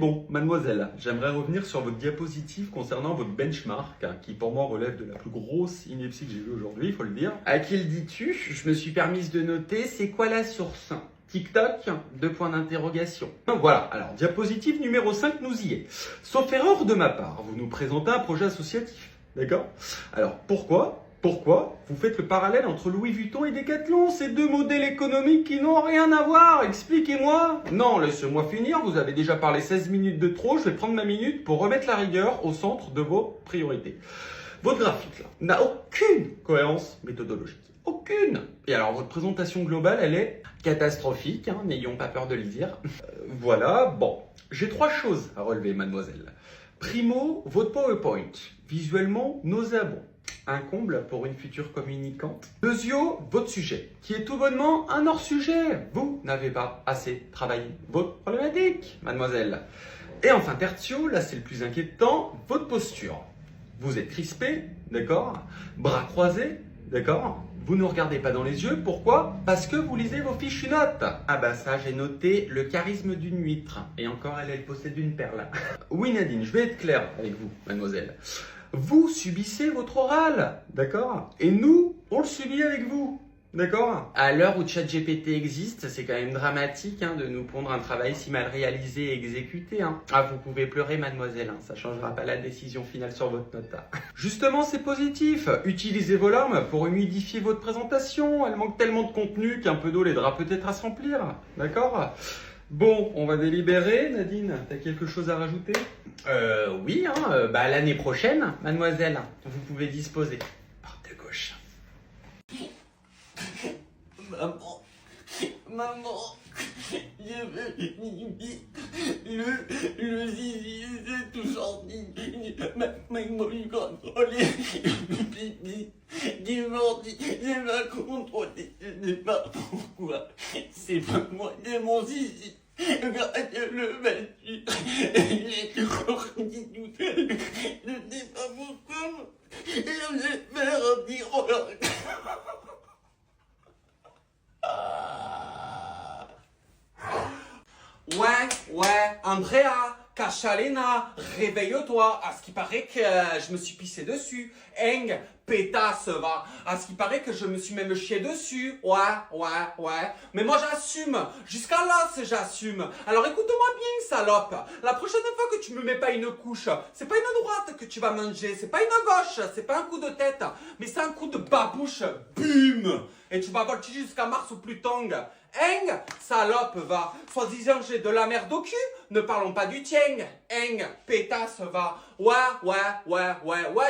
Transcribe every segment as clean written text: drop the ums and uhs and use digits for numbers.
Bon, mademoiselle, j'aimerais revenir sur votre diapositive concernant votre benchmark, qui pour moi relève de la plus grosse ineptie que j'ai vue aujourd'hui, il faut le dire. À qui le dis-tu? Je me suis permise de noter, c'est quoi la source? TikTok, deux points d'interrogation. Voilà, alors diapositive numéro 5 nous y est. Sauf erreur de ma part, vous nous présentez un projet associatif, d'accord? Alors pourquoi vous faites le parallèle entre Louis Vuitton et Decathlon, ces deux modèles économiques qui n'ont rien à voir? Expliquez-moi. Non, laissez-moi finir, vous avez déjà parlé 16 minutes de trop, je vais prendre ma minute pour remettre la rigueur au centre de vos priorités. Votre graphique là n'a aucune cohérence méthodologique. Aucune. Et alors votre présentation globale, elle est catastrophique, hein, n'ayons pas peur de le dire. Voilà, bon. J'ai trois choses à relever, mademoiselle. Primo, votre PowerPoint, visuellement nauséabond. Un comble pour une future communicante. Deuxio, votre sujet, qui est tout bonnement un hors-sujet. Vous n'avez pas assez travaillé votre problématique, mademoiselle. Et enfin, tertio, là c'est le plus inquiétant, votre posture. Vous êtes crispé, d'accord? Bras croisés, d'accord? Vous ne regardez pas dans les yeux, pourquoi? Parce que vous lisez vos fiches notes. Ah bah ça, j'ai noté le charisme d'une huître. Et encore, elle possède une perle. Oui Nadine, je vais être clair avec vous, mademoiselle. Vous subissez votre oral, d'accord? Et nous, on le subit avec vous, d'accord? À l'heure où ChatGPT existe, c'est quand même dramatique de nous pondre un travail si mal réalisé et exécuté. Ah, vous pouvez pleurer, mademoiselle, ça changera pas la décision finale sur votre note. Justement, c'est positif. Utilisez vos larmes pour humidifier votre présentation. Elle manque tellement de contenu qu'un peu d'eau l'aidera peut-être à se remplir, d'accord? Bon, on va délibérer. Nadine, t'as quelque chose à rajouter? Oui, l'année prochaine, mademoiselle, vous pouvez disposer. Porte de gauche. Maman, le zizi, c'est tout sorti. Mais moi, je contrôle pipi. Dimanche, j'ai pas contrôlé, je sais pas pourquoi. C'est pas moi, c'est mon zizi. Le battu, il est sorti tout seul. Je sais pas pourquoi. J'espère un petit roller. Ouais, Andrea, Cachalena, réveille-toi. À ce qui paraît que je me suis pissé dessus. Eng, pétasse, va. À ce qui paraît que je me suis même chié dessus. Ouais. Mais moi j'assume. Jusqu'à là, j'assume. Alors écoute-moi bien, salope. La prochaine fois que tu me mets pas une couche, c'est pas une droite que tu vas manger. C'est pas une gauche. C'est pas un coup de tête. Mais c'est un coup de babouche. Bum. Et tu vas voltiger jusqu'à Mars ou Pluton. Eng, salope, va. Soi-disant, j'ai de la merde au cul. Ne parlons pas du tieng. Eng, pétasse, va. Ouais,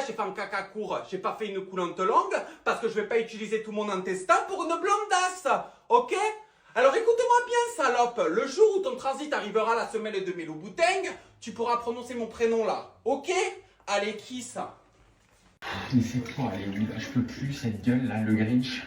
j'ai fait un caca court. J'ai pas fait une coulante longue parce que je vais pas utiliser tout mon intestin pour une blondasse. Ok? Alors écoute-moi bien, salope. Le jour où ton transit arrivera la semelle de mes loups-bouteng, tu pourras prononcer mon prénom là. Ok? Allez, qui ça? Mais c'est trop, allez, je peux plus, cette gueule là, le Grinch.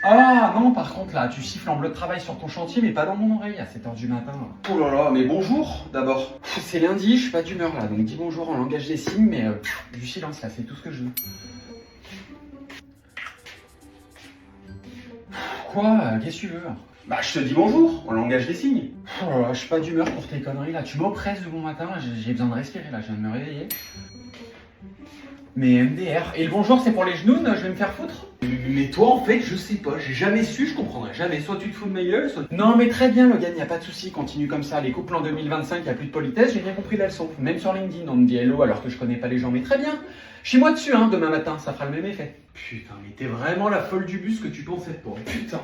Ah non, par contre là, tu siffles en bleu de travail sur ton chantier, mais pas dans mon oreille à 7h du matin. Oh là là, mais bonjour d'abord. C'est lundi, je suis pas d'humeur là, donc dis bonjour en langage des signes, mais du silence là, c'est tout ce que je veux. Quoi? Qu'est-ce que tu veux? Bah je te dis bonjour, en langage des signes. Oh là là, je suis pas d'humeur pour tes conneries là, tu m'oppresses de bon matin, là, j'ai besoin de respirer là, je viens de me réveiller. Mais MDR, et le bonjour c'est pour les genoux, je vais me faire foutre? Mais toi en fait, je sais pas, j'ai jamais su, je comprendrai jamais. Soit tu te fous de ma gueule, soit... Non mais très bien Logan, y a pas de souci, continue comme ça. Les couples en 2025, y a plus de politesse, j'ai bien compris la leçon. Même sur LinkedIn, on me dit hello alors que je connais pas les gens, mais très bien. Chie-moi dessus demain matin, ça fera le même effet. Putain, mais t'es vraiment la folle du bus que tu pensais pas. Putain.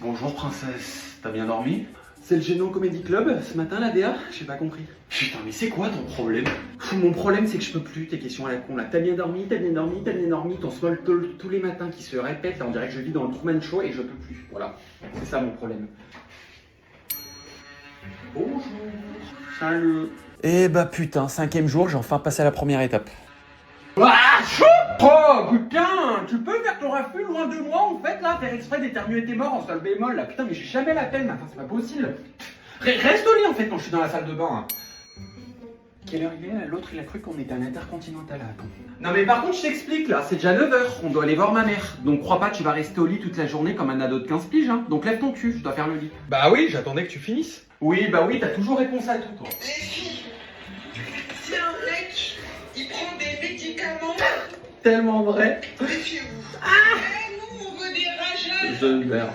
Bonjour princesse, t'as bien dormi? C'est le Géno Comedy Club, ce matin la DA? J'ai pas compris. Putain, mais c'est quoi ton problème? Mon problème c'est que je peux plus, tes questions à la con là. T'as bien dormi, ton small talk tous les matins qui se répète, là on dirait que je vis dans le Truman Show et je peux plus. Voilà, c'est ça mon problème. Bonjour. Salut. Eh bah putain, 5e jour, j'ai enfin passé à la première étape. Ah, chaud! Oh putain, tu peux faire ton refus loin de moi en fait là, faire exprès d'éternuer tes morts en sol bémol là, putain mais j'ai jamais la peine, enfin c'est pas possible. Reste au lit en fait quand je suis dans la salle de bain. Quelle heure il est là? L'autre il a cru qu'on était à l'Intercontinental. Attends. Non mais par contre je t'explique là, c'est déjà 9h, on doit aller voir ma mère. Donc crois pas, tu vas rester au lit toute la journée comme un ado de 15 piges, hein. Donc lève ton cul, je dois faire le lit. Bah oui, j'attendais que tu finisses. Oui, bah oui, t'as toujours réponse à tout toi. Les filles, si un mec, il prend des médicaments, Tellement vrai. méfiez-vous. Nous, on veut des rageurs. Je verrai.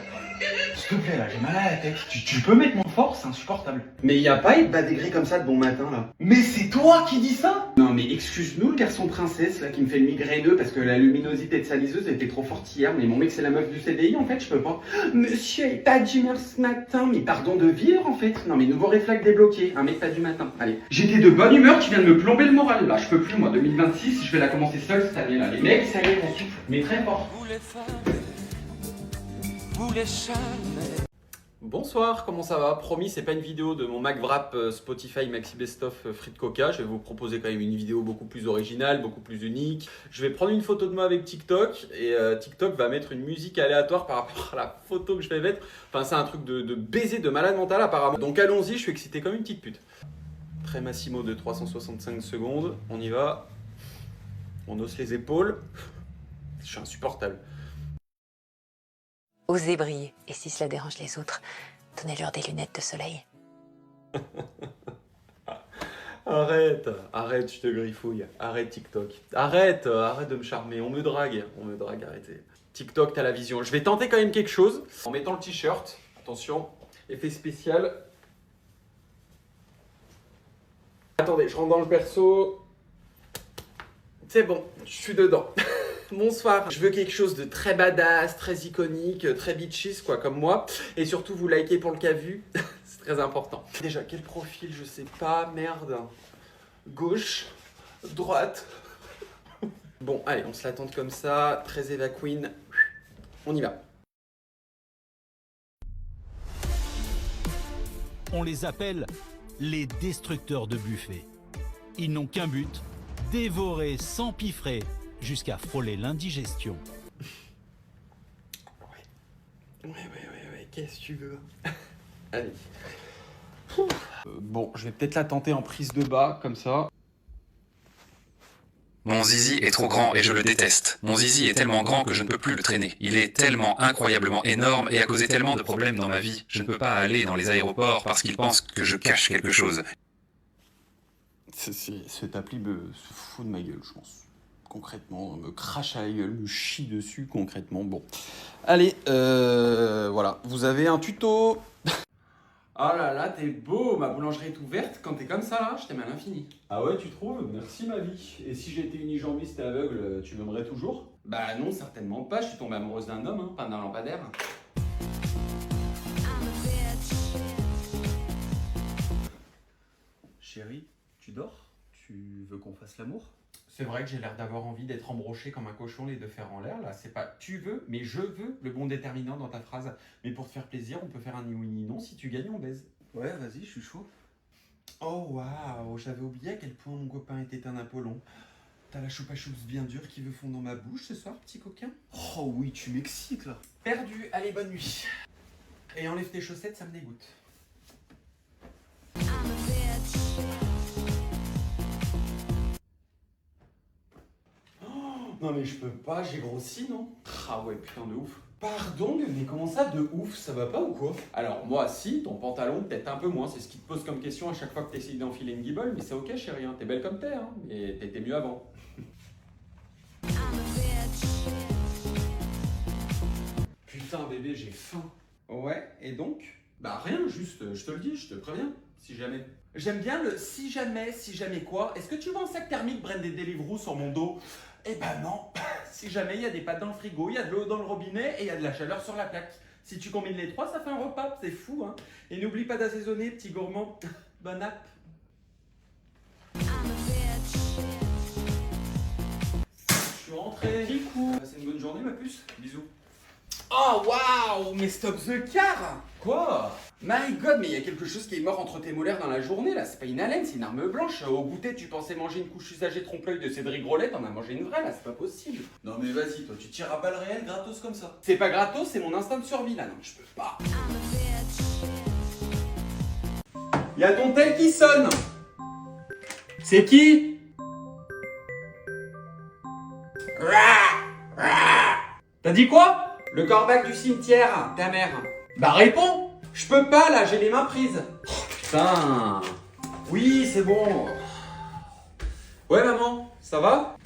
S'il te plaît là, j'ai mal à la tête. Tu peux mettre mon fort, c'est insupportable. Mais y a pas être badégré comme ça de bon matin là. Mais c'est toi qui dis ça? Non mais excuse-nous le garçon princesse là qui me fait le migraineux parce que la luminosité de sa liseuse était trop forte hier. Mais mon mec c'est la meuf du CDI en fait, je peux pas. Monsieur est pas d'humeur ce matin. Mais pardon de vivre en fait. Non mais nouveau réflexe débloqué, un mec pas du matin. Allez. J'étais de bonne humeur, tu viens de me plomber le moral là. Je peux plus moi, 2026, je vais la commencer seule cette année là. Les mecs ça y est, on souffle, mais très fort. Bonsoir, comment ça va? Promis, c'est pas une vidéo de mon MacWrap Spotify Maxi Best of Frites Coca. Je vais vous proposer quand même une vidéo beaucoup plus originale, beaucoup plus unique. Je vais prendre une photo de moi avec TikTok et TikTok va mettre une musique aléatoire par rapport à la photo que je vais mettre. Enfin, c'est un truc de baiser de malade mental apparemment. Donc allons-y, je suis excité comme une petite pute. Très Massimo de 365 secondes, on y va. On hausse les épaules. Je suis insupportable. Osez briller, et si cela dérange les autres, donnez-leur des lunettes de soleil. Arrête, je te griffouille. Arrête TikTok. Arrête de me charmer. On me drague, arrêtez. TikTok, t'as la vision. Je vais tenter quand même quelque chose en mettant le t-shirt. Attention, effet spécial. Attendez, je rentre dans le perso. C'est bon, je suis dedans. Bonsoir, je veux quelque chose de très badass, très iconique, très bitches quoi, comme moi. Et surtout, vous likez pour le cas vu, c'est très important. Déjà, quel profil, je sais pas, merde. Gauche, droite. Bon, allez, on se la tente comme ça, très Eva Queen. On y va. On les appelle les destructeurs de buffets. Ils n'ont qu'un but, dévorer, s'empiffrer, jusqu'à frôler l'indigestion. Ouais, qu'est-ce que tu veux? Allez. Bon, je vais peut-être la tenter en prise de bas, comme ça. Mon zizi est trop grand et je le déteste. Mon zizi est tellement grand que je ne peux plus le traîner. Il est tellement incroyablement énorme et a causé tellement de problèmes dans ma vie. Je ne peux pas aller dans les aéroports parce qu'ils pensent que je cache quelque chose. Cette appli se fout de ma gueule, je pense. Concrètement, me crache à la gueule, me chie dessus concrètement. Bon, allez, voilà, vous avez un tuto. Oh là là, t'es beau, ma boulangerie est ouverte. Quand t'es comme ça là, je t'aime à l'infini. Ah ouais, tu trouves? Merci ma vie. Et si j'étais unijambiste et aveugle, tu m'aimerais toujours? Bah non, certainement pas. Je suis tombée amoureuse d'un homme, hein, pas d'un lampadaire. Chérie, tu dors? Tu veux qu'on fasse l'amour? C'est vrai que j'ai l'air d'avoir envie d'être embroché comme un cochon, les deux fers en l'air. Là, c'est pas tu veux, mais je veux le bon déterminant dans ta phrase. Mais pour te faire plaisir, on peut faire un ni oui ni non. Si tu gagnes, on baise. Ouais, vas-y, je suis chaud. Oh waouh, j'avais oublié à quel point mon copain était un Apollon. T'as la choupa choups bien dure qui veut fondre dans ma bouche ce soir, petit coquin? Oh oui, tu m'excites là. Perdu, allez, bonne nuit. Et enlève tes chaussettes, ça me dégoûte. Non mais je peux pas, j'ai grossi non? Ah ouais putain de ouf. Pardon mais comment ça de ouf? Ça va pas ou quoi? Alors moi si, ton pantalon peut-être un peu moins, c'est ce qui te pose comme question à chaque fois que t'essayes d'enfiler une guibole, mais c'est ok chérie, hein. T'es belle comme t'es, hein. Mais t'étais mieux avant. Putain bébé j'ai faim. Ouais, et donc? Bah rien, juste, je te le dis, je te préviens, si jamais. J'aime bien le si jamais quoi? Est-ce que tu veux un sac thermique brandé Deliveroo sur mon dos? Eh ben non, si jamais il y a des pâtes dans le frigo, il y a de l'eau dans le robinet et il y a de la chaleur sur la plaque. Si tu combines les trois, ça fait un repas, c'est fou hein. Et n'oublie pas d'assaisonner, petit gourmand. Bonne app. Je suis rentré. Kikou. Passez une bonne journée ma puce. Bisous. Oh waouh, mais stop the car. Quoi? My god, mais il y a quelque chose qui est mort entre tes molaires dans la journée là, c'est pas une haleine, c'est une arme blanche. Au goûter, tu pensais manger une couche usagée trompe-l'œil de Cédric Grolet, t'en as mangé une vraie là, c'est pas possible. Non mais vas-y, toi tu tires à balles réelles gratos comme ça. C'est pas gratos, c'est mon instinct de survie là, non, je peux pas. Y'a ton tel qui sonne. C'est qui? T'as dit quoi? Le corbac du cimetière, ta mère. Bah réponds. Je peux pas là, j'ai les mains prises. Oh, putain. Oui, c'est bon. Ouais maman, ça va?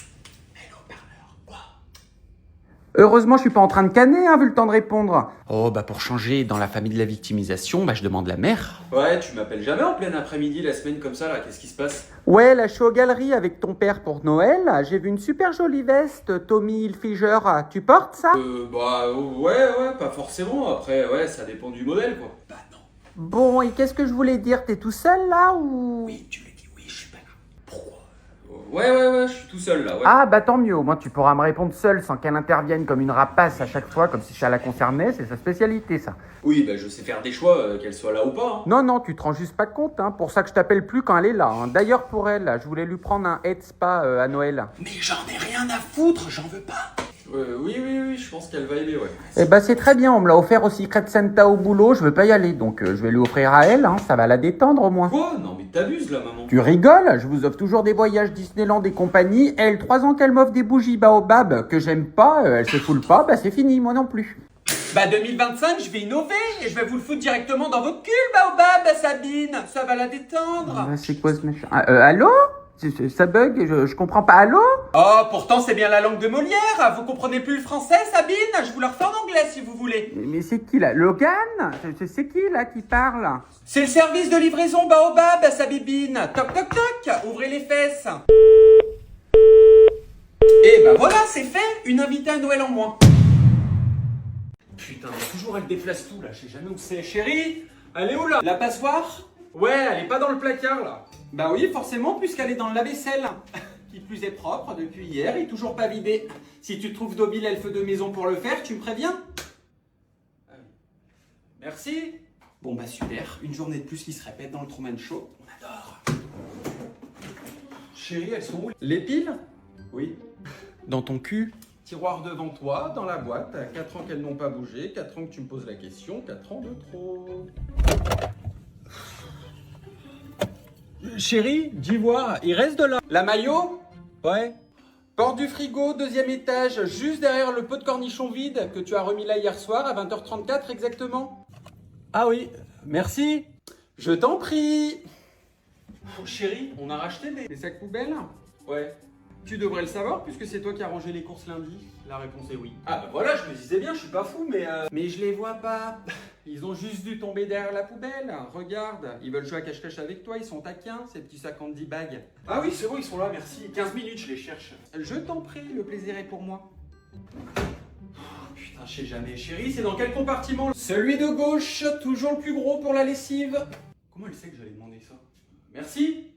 Heureusement, je suis pas en train de canner, hein, vu le temps de répondre. Oh, bah pour changer, dans la famille de la victimisation, bah je demande la mère. Ouais, tu m'appelles jamais en plein après-midi la semaine comme ça là, qu'est-ce qui se passe? Ouais, là, je suis aux galeries avec ton père pour Noël. J'ai vu une super jolie veste, Tommy Hilfiger. Tu portes ça? Bah ouais, pas forcément, après ouais, ça dépend du modèle quoi. Bah non. Bon, et qu'est-ce que je voulais dire? T'es tout seul là ou? Oui, tu l'as dit, oui, je suis pas là. Pourquoi? Ouais, je suis tout seul là, ouais. Ah, bah tant mieux, au moins tu pourras me répondre seul sans qu'elle intervienne comme une rapace à chaque fois, comme si ça la concernait, c'est sa spécialité ça. Oui, bah je sais faire des choix, qu'elle soit là ou pas. Hein. Non, tu te rends juste pas compte, hein, pour ça que je t'appelle plus quand elle est là. Hein. D'ailleurs pour elle, je voulais lui prendre un head spa à Noël. Mais j'en ai rien à foutre, j'en veux pas. Oui, je pense qu'elle va aimer, ouais. Eh bah c'est très bien, on me l'a offert au Secret Santa au boulot, je veux pas y aller, donc je vais lui offrir à elle, hein, ça va la détendre au moins. Quoi? Non mais t'abuses là, maman. Tu rigoles? Je vous offre toujours des voyages Disneyland et compagnie. Elle, 3 ans qu'elle m'offre des bougies baobab que j'aime pas, elle se foule pas, bah c'est fini, moi non plus. Bah 2025, je vais innover et je vais vous le foutre directement dans vos culs, baobab, Sabine. Ça va la détendre. C'est quoi ce machin? Allô? Ça bug, je comprends pas. Allô? Oh, pourtant c'est bien la langue de Molière. Vous comprenez plus le français, Sabine? Je vous le refais en anglais si vous voulez. Mais c'est qui là? Logan? C'est qui là qui parle? C'est le service de livraison baobab, Sabibine. Toc toc toc, ouvrez les fesses. Et bah voilà, c'est fait. Une invitée à Noël en moins. Putain, mais toujours elle déplace tout là, je sais jamais où c'est. Chérie, elle est où là? La passoire? Ouais, elle est pas dans le placard là. Bah oui, forcément, puisqu'elle est dans le lave-vaisselle. Qui plus est propre depuis hier et toujours pas vidé. Si tu trouves Dobby elfe de maison pour le faire, tu me préviens? Merci. Bon bah super, une journée de plus qui se répète dans le Truman Show. On adore. Chérie, elles sont où? Les piles? Oui. Dans ton cul? Tiroir devant toi, dans la boîte, 4 ans qu'elles n'ont pas bougé, 4 ans que tu me poses la question, 4 ans de trop. Chérie, d'ivoire, il reste de là. La maillot? Ouais. Porte du frigo, 2e étage, juste derrière le pot de cornichons vide que tu as remis là hier soir à 20h34 exactement. Ah oui, merci. Je t'en prie. Oh, chérie, on a racheté des sacs poubelles? Ouais. Tu devrais le savoir puisque c'est toi qui as rangé les courses lundi. La réponse est oui. Ah bah voilà, je me disais bien, je suis pas fou, mais... Mais je les vois pas. Ils ont juste dû tomber derrière la poubelle. Regarde, ils veulent jouer à cache-cache avec toi, ils sont taquins, ces petits sacs en 10 bags. Ah oui, c'est bon, ils sont là, merci. 15 minutes, je les cherche. Je t'en prie, le plaisir est pour moi. Oh, putain, je sais jamais. Chérie, c'est dans quel compartiment? Celui de gauche, toujours le plus gros pour la lessive. Comment elle sait que j'allais demander ça? Merci.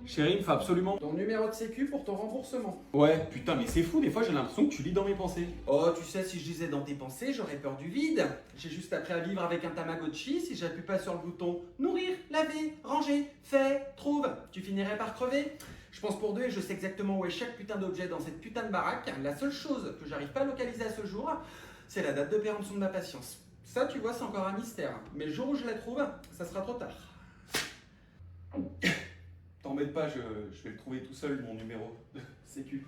Chérie, il me faut absolument ton numéro de sécu pour ton remboursement. Ouais, putain, mais c'est fou, des fois j'ai l'impression que tu lis dans mes pensées. Oh, tu sais, si je lisais dans tes pensées, j'aurais peur du vide. J'ai juste appris à vivre avec un Tamagotchi si j'appuie pas sur le bouton nourrir, laver, ranger, fait, trouve. Tu finirais par crever. Je pense pour deux et je sais exactement où est chaque putain d'objet dans cette putain de baraque. La seule chose que j'arrive pas à localiser à ce jour, c'est la date de péremption de ma patience. Ça, tu vois, c'est encore un mystère. Mais le jour où je la trouve, ça sera trop tard. T'embête pas, je vais le trouver tout seul, mon numéro de sécu.